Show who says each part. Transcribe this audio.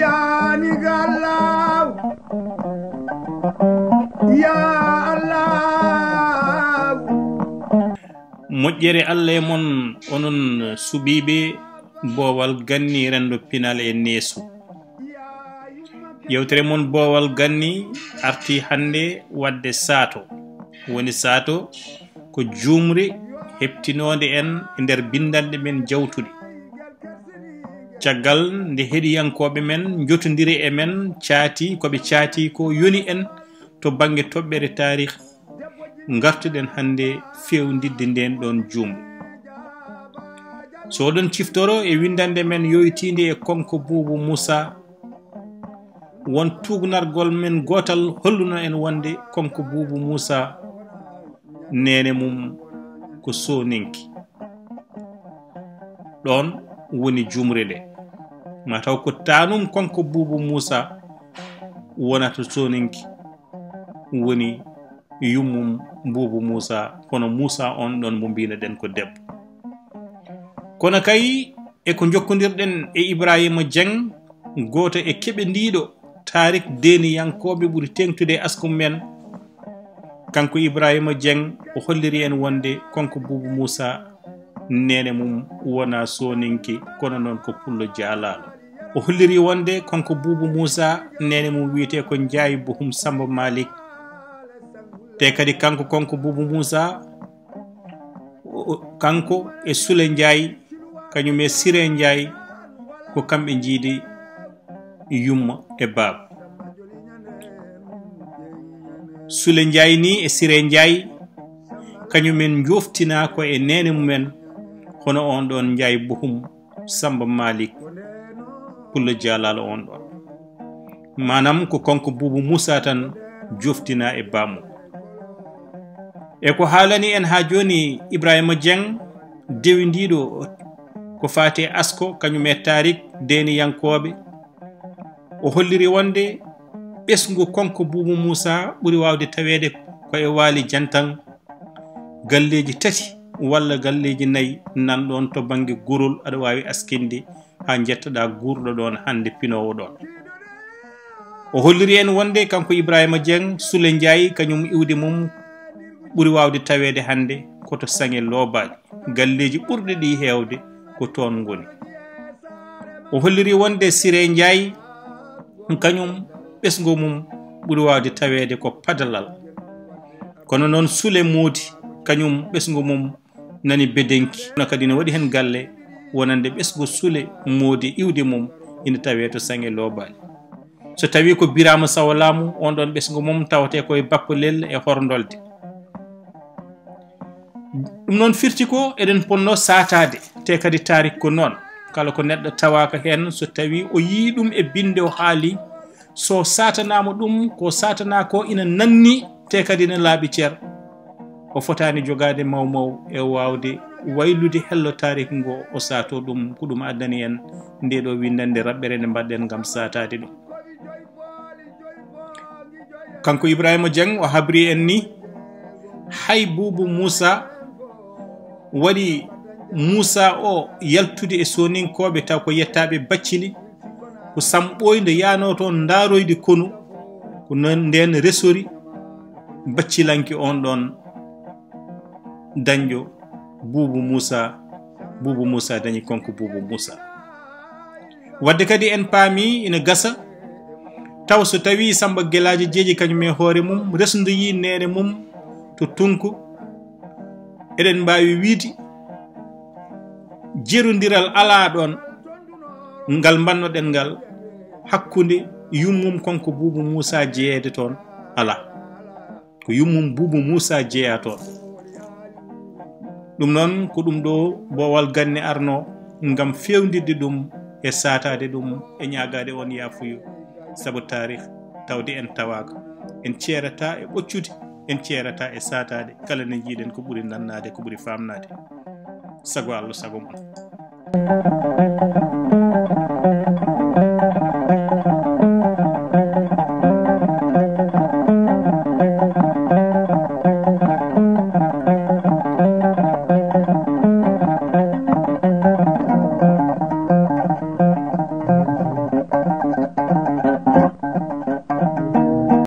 Speaker 1: yani gallaw ya Allah
Speaker 2: moƴƴere Allah e mon onon suɓiɓe boowal ganni rendo pinal e neesu yewtere mon boowal ganni arti hande wadde saato woni saato ko juumre heptinode en e nder bindande men jawtude caggal nde heɗiyankoɓe men jotodiri e men caati koɓe caati ko yoni en to banggue toɓɓere tarih gartuɗen hande fewdidde nden ɗon juumre so oɗon ciftoro e windande men yoytinde e konko Boubou Moussa won tugnargol men gotal holluno en wonde konko Boubou Moussa nene mum ko soninki ɗon woni jumre nde mataw ko tanum konko Boubou Moussa wonata soninki woni yummum Boubou Moussa kono Moussa on ɗon mo mbino ɗen ko debbo kono kay e ko jokkodirɗen e Ibrahima Dieng goto e keɓe ndiɗo tarik deniyankoɓe ɓuuri tengtude askum men kanko Ibrahima Dieng o holliri en wonde konko Boubou Moussa nene mum wona soninki kono noon ko pullo jaalalo o holliri wonde konko Boubou Moussa nene mum wiyete ko Ndiaye Bohum Samba Malik te kadi kanko konko Boubou Moussa kanko e Soule Ndiaye kañum e Siré Ndiaye ko kamɓe jiidi yumma e baaba Soule Ndiaye ni e Siré Ndiaye kañumen joftina ko e nene mumen hono on ɗon Ndiaye Bohum Samba Malik pullo jaalalo on ɗon manam ko konko Boubou Moussa tan joftina e bamum e ko haalani en ha joni Ibrahima Dieng dewindiɗo ko fate asko kañum e tarik deniyankoɓe o holliri wonde ɓesgu konko Boubou Moussa ɓuuri wawde tawede ko e waali jantan galleji tati walla galleji nayyi nanɗon to banggue gurol aɗa wawi askinde ha jettoɗa gurɗo ɗon hande pinowo ɗon o holliri en wonde kanko Ibrahima Dieng Soule Ndiaye kañum iwde mum ɓuuri wawde tawede hande koto Sange Lobaji galleji ɓurɗe ɗi hewde ko toon goni o holliri wonde Siré Ndiaye kañum ɓesgu mum ɓuuri wawde tawede ko Padalal kono noon Soule Modi kañum ɓesgu mum nani Bedenki no kadi ne waɗi hen galle wonande ɓesgu Soule Modi iwde mum ina tawe to Sange Lobaji so tawi ko Birama Sawo Lamou on ɗon ɓesgu mum tawate koye Bappalel e Hordolde ɗum noon firti ko eɗen ponno satade te kadi tarik ko noon kala ko neɗɗo tawaka hen so tawi o yii ɗum e binde o haali so satanama ɗum ko satana ko ina nanni te kadi ne laaɓi ceer o fotani jogade mawmaw e wawde waylude hello tarik ngo o sato ɗum ko ɗum addani en nde ɗo windande raɓɓere nde mbaɗɗen gam satade ɗum kanko Ibrahima Dieng o habri en ni hay Boubou Moussa waɗi Moussa o yaltude e soninkoɓe taw ko yettaɓe Bathily ko samɓoyde yano toon daroyde konu ko non nden resori Bathilanki on ɗon dañƴo Boubou Moussa dañi konko Boubou Moussa wadde kadi en paami ina gasa taw so tawi Samba Guelaji jeeji kañum e hoore mum resdoyi nene mum to Tunku eɗen mbawi wiide jerodiral ala ɗon ngal bannoɗen ngal hakkude yummum konko Boubou Moussa jeeyede toon ala ko yummum Boubou Moussa jeeya toon ɗum noon ko ɗum ɗo boowal ganne arno ngam fewdidde ɗum e satade ɗum e ñagade on yafuyo saabu tarih tawde en tawaka en ceerata e ɓoccude en ceerata e satade kala ne jiiɗen ko ɓuuri nannade ko ɓuuri famnade sago Allah sago mon